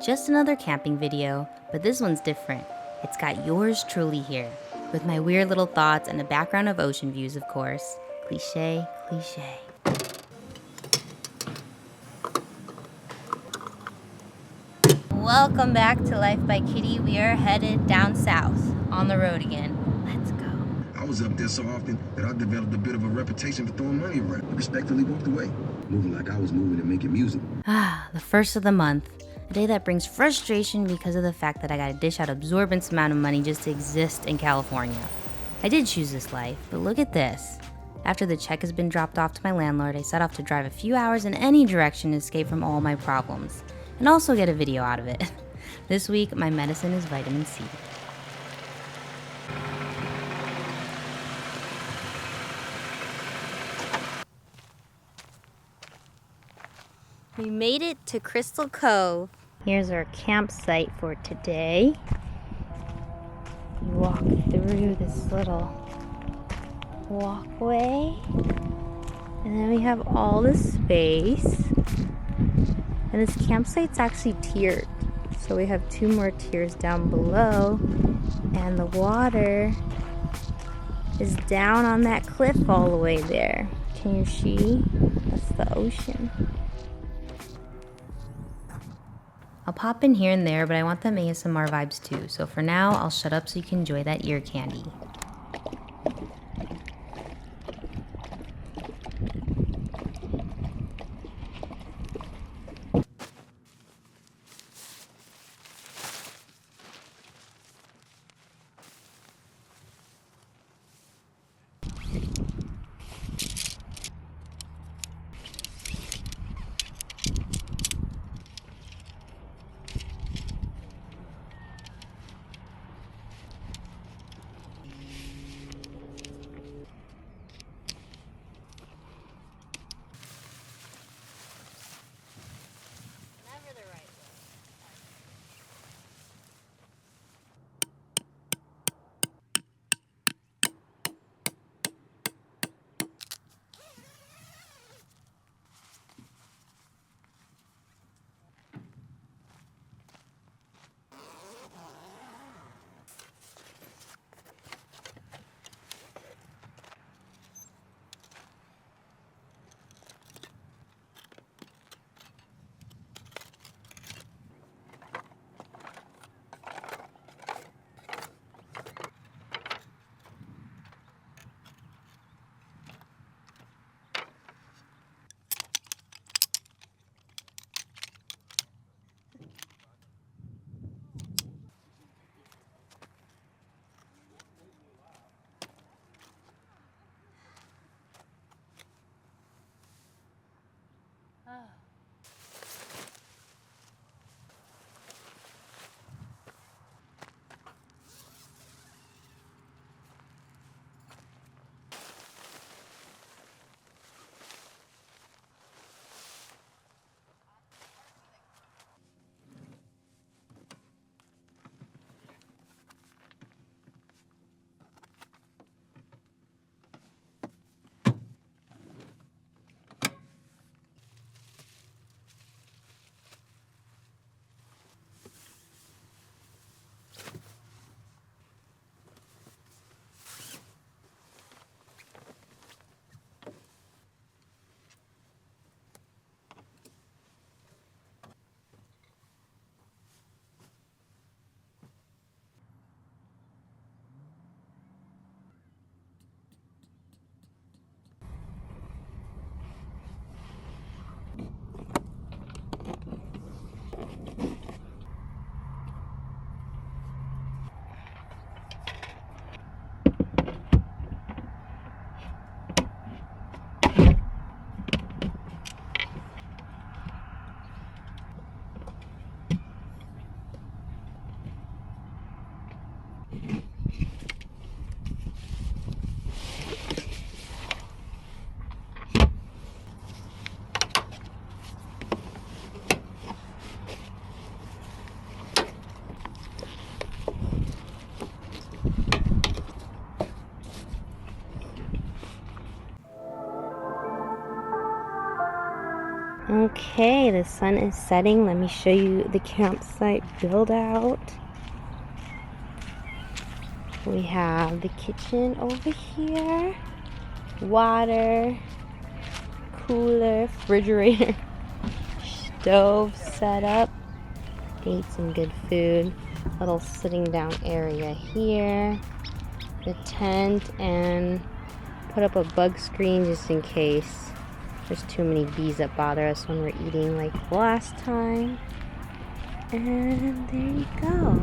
Just another camping video, but this one's different. It's got yours truly here, with my weird little thoughts and a background of ocean views, of course. Cliche, cliche. Welcome back to Life by Kitty. We are headed down south, on the road again. Let's go. I was up there so often that I developed a bit of a reputation for throwing money around. I respectfully walked away, moving like I was moving and making music. The first of the month. A day that brings frustration because of the fact that I gotta dish out absorbent amount of money just to exist in California. I did choose this life, but look at this. After the check has been dropped off to my landlord, I set off to drive a few hours in any direction to escape from all my problems, and also get a video out of it. This week, my medicine is vitamin C. We made it to Crystal Cove. Here's our campsite for today. You walk through this little walkway, and then we have all this space. And this campsite's actually tiered. So we have 2 more tiers down below, and the water is down on that cliff all the way there. Can you see? That's the ocean. I'll pop in here and there, but I want them ASMR vibes too. So for now, I'll shut up so you can enjoy that ear candy. Okay, the sun is setting. Let me show you the campsite build out. We have the kitchen over here, water, cooler, refrigerator, stove set up. Ate some good food. Little sitting down area here. The tent, and put up a bug screen just in case there's too many bees that bother us when we're eating like last time. And there you go.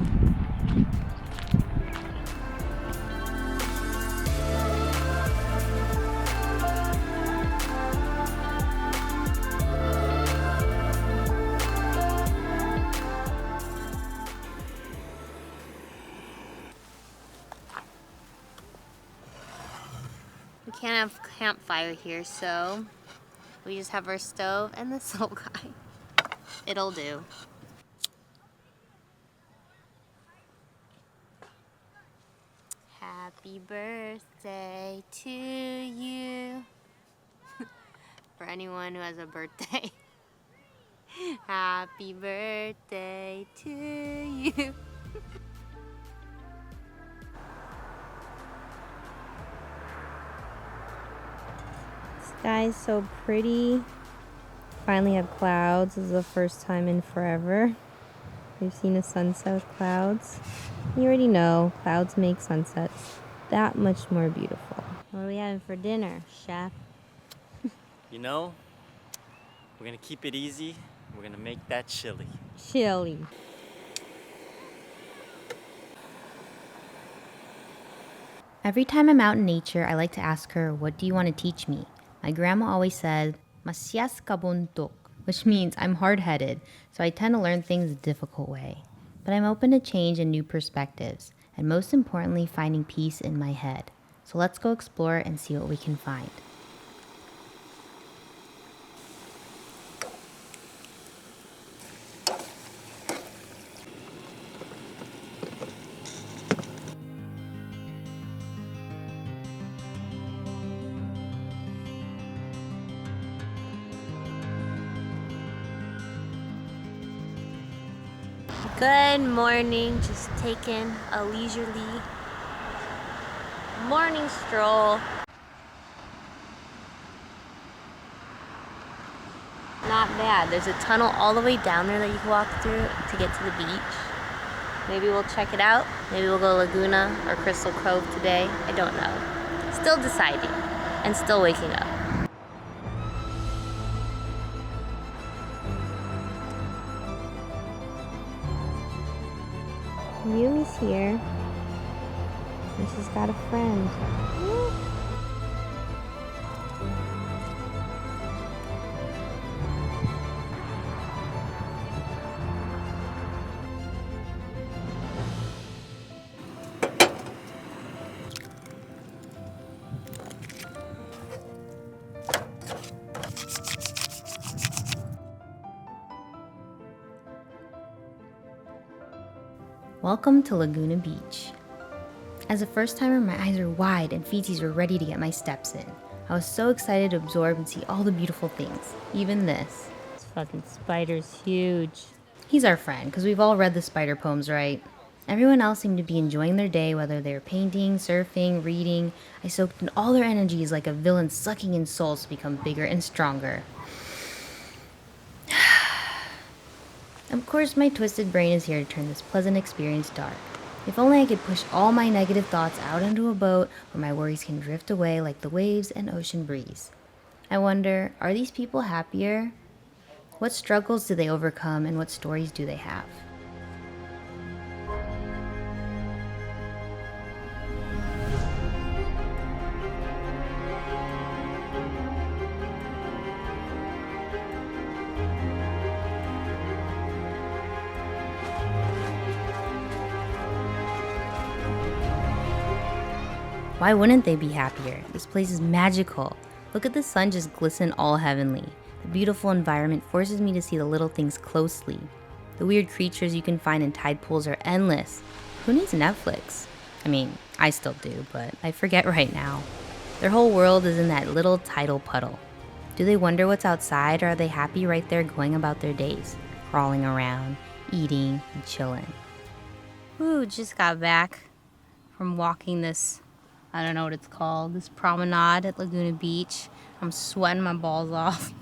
We can't have campfire here, so we just have our stove and this little guy. It'll do. Happy birthday to you. For anyone who has a birthday. Happy birthday to you. Sky is so pretty. Finally have clouds. This is the first time in forever we've seen a sunset with clouds. You already know clouds make sunsets that much more beautiful. What are we having for dinner, chef? You know, we're gonna keep it easy. We're gonna make that chili. Chili. Every time I'm out in nature, I like to ask her, what do you want to teach me? My grandma always said, "Masyas ka buntok," which means I'm hard-headed, so I tend to learn things a difficult way. But I'm open to change and new perspectives, and most importantly, finding peace in my head. So let's go explore and see what we can find. Good morning, just taking a leisurely morning stroll. Not bad. There's a tunnel all the way down there that you can walk through to get to the beach. Maybe we'll check it out. Maybe we'll go Laguna or Crystal Cove today. I don't know. Still deciding and still waking up. Yumi's here, and she's got a friend. Welcome to Laguna Beach. As a first timer, my eyes are wide and feeties are ready to get my steps in. I was so excited to absorb and see all the beautiful things, even this. This fucking spider's huge. He's our friend, because we've all read the spider poems, right? Everyone else seemed to be enjoying their day, whether they were painting, surfing, reading. I soaked in all their energies like a villain sucking in souls to become bigger and stronger. Of course, my twisted brain is here to turn this pleasant experience dark. If only I could push all my negative thoughts out into a boat where my worries can drift away like the waves and ocean breeze. I wonder, are these people happier? What struggles do they overcome and what stories do they have? Why wouldn't they be happier? This place is magical. Look at the sun just glisten all heavenly. The beautiful environment forces me to see the little things closely. The weird creatures you can find in tide pools are endless. Who needs Netflix? I mean, I still do, but I forget right now. Their whole world is in that little tidal puddle. Do they wonder what's outside, or are they happy right there going about their days, crawling around, eating, and chilling? Ooh, just got back from walking this, I don't know what it's called, this promenade at Laguna Beach. I'm sweating my balls off,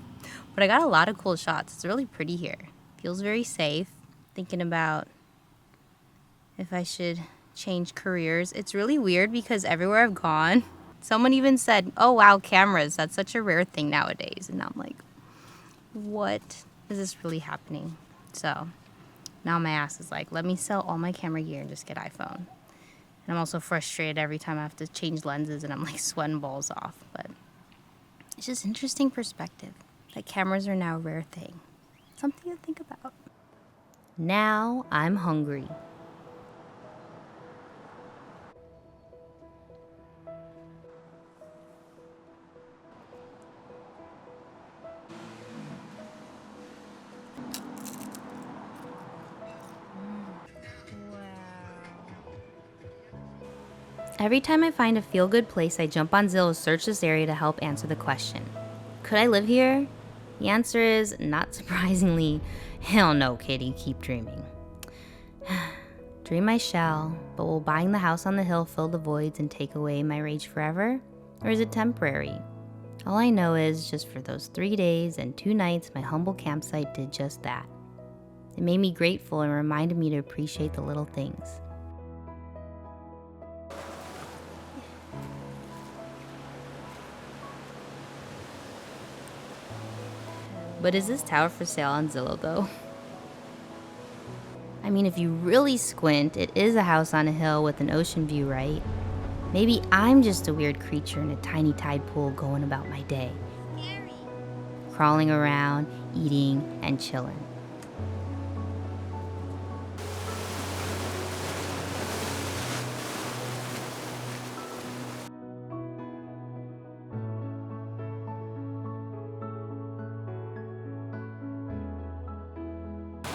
but I got a lot of cool shots. It's really pretty here. Feels very safe. Thinking about if I should change careers. It's really weird because everywhere I've gone, someone even said, oh wow, cameras, that's such a rare thing nowadays. And I'm like, what is this really happening? So now my ass is like, let me sell all my camera gear and just get iPhone. And I'm also frustrated every time I have to change lenses and I'm like sweating balls off. But it's just interesting perspective that cameras are now a rare thing. Something to think about. Now I'm hungry. Every time I find a feel-good place, I jump on Zillow, search this area to help answer the question. Could I live here? The answer is, not surprisingly, hell no, kitty, keep dreaming. Dream I shall, but will buying the house on the hill fill the voids and take away my rage forever? Or is it temporary? All I know is, just for those 3 days and 2 nights, my humble campsite did just that. It made me grateful and reminded me to appreciate the little things. But is this tower for sale on Zillow though? I mean, if you really squint, it is a house on a hill with an ocean view, right? Maybe I'm just a weird creature in a tiny tide pool going about my day. Scary. Crawling around, eating, and chilling.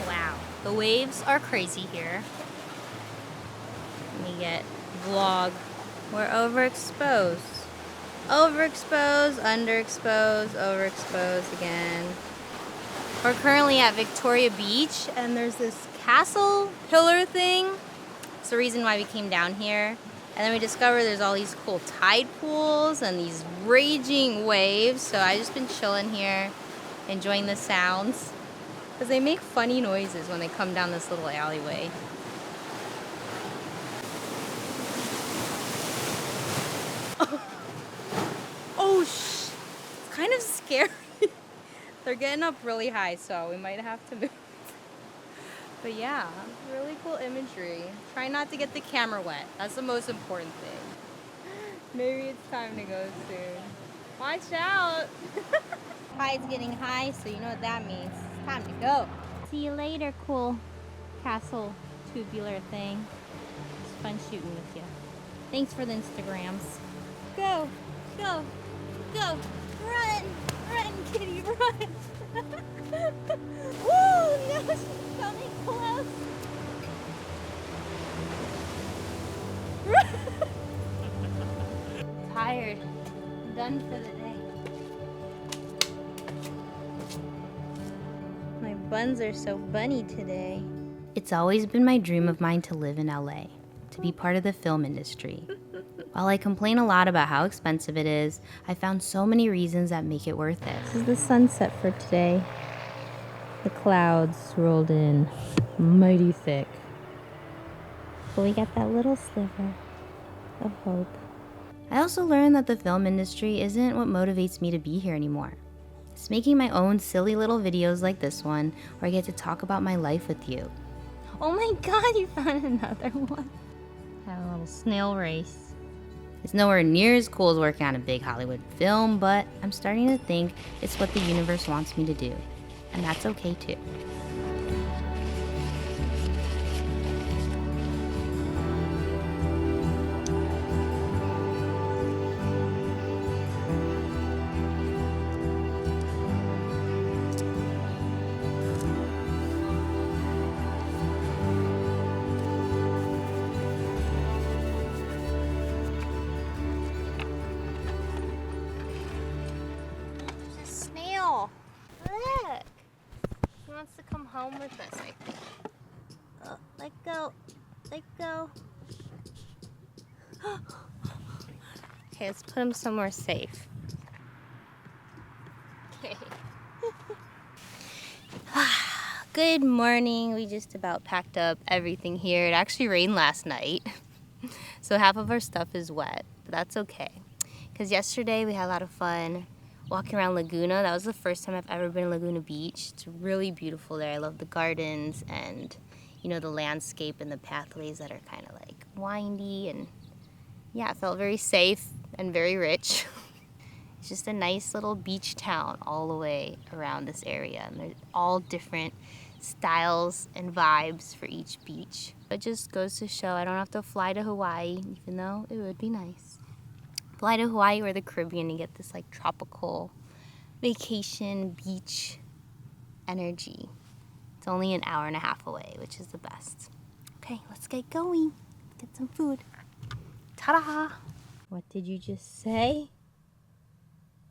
Wow, the waves are crazy here. Let me get vlog. We're overexposed. Overexposed, underexposed, overexposed again. We're currently at Victoria Beach and there's this castle pillar thing. It's the reason why we came down here. And then we discovered there's all these cool tide pools and these raging waves. So I just been chilling here, enjoying the sounds. Because they make funny noises when they come down this little alleyway. Oh, it's kind of scary. They're getting up really high, so we might have to move. But yeah, really cool imagery. Try not to get the camera wet. That's the most important thing. Maybe it's time to go soon. Watch out! Tide's getting high, so you know what that means. It's time to go. See you later, cool castle tubular thing. It's fun shooting with you. Thanks for the Instagrams. Go, go, go. Run, run, kitty, run. Woo, no, she's coming close. Tired. Done for the day. My buns are so bunny today. It's always been my dream of mine to live in LA, to be part of the film industry. While I complain a lot about how expensive it is, I found so many reasons that make it worth it. This is the sunset for today. The clouds rolled in mighty thick. But we got that little sliver of hope. I also learned that the film industry isn't what motivates me to be here anymore. It's making my own silly little videos like this one, where I get to talk about my life with you. Oh my god, you found another one. Had a little snail race. It's nowhere near as cool as working on a big Hollywood film, but I'm starting to think it's what the universe wants me to do. And that's okay too. wants to come home with us, I think. Oh, let go. Let go. Okay, let's put him somewhere safe. Okay. Good morning. We just about packed up everything here. It actually rained last night, so half of our stuff is wet, but that's okay. Because yesterday we had a lot of fun walking around Laguna. That was the first time I've ever been to Laguna Beach. It's really beautiful there. I love the gardens and, you know, the landscape and the pathways that are kind of like windy. And yeah, it felt very safe and very rich. It's just a nice little beach town all the way around this area. And they're all different styles and vibes for each beach. It just goes to show I don't have to fly to Hawaii, even though it would be nice. Fly to Hawaii or the Caribbean and get this like tropical vacation beach energy. It's only an hour and a half away, which is the best. Okay, let's get going. Get some food. Ta-da! What did you just say?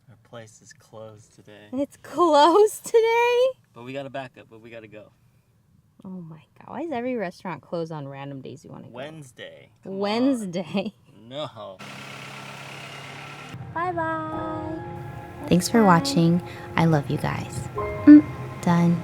Our place is closed today. It's closed today? But we gotta back up, but we gotta go. Oh my god, why is every restaurant closed on random days you want to go? Wednesday. Come Wednesday. on. No. Bye-bye. Thanks for watching. I love you guys. Done.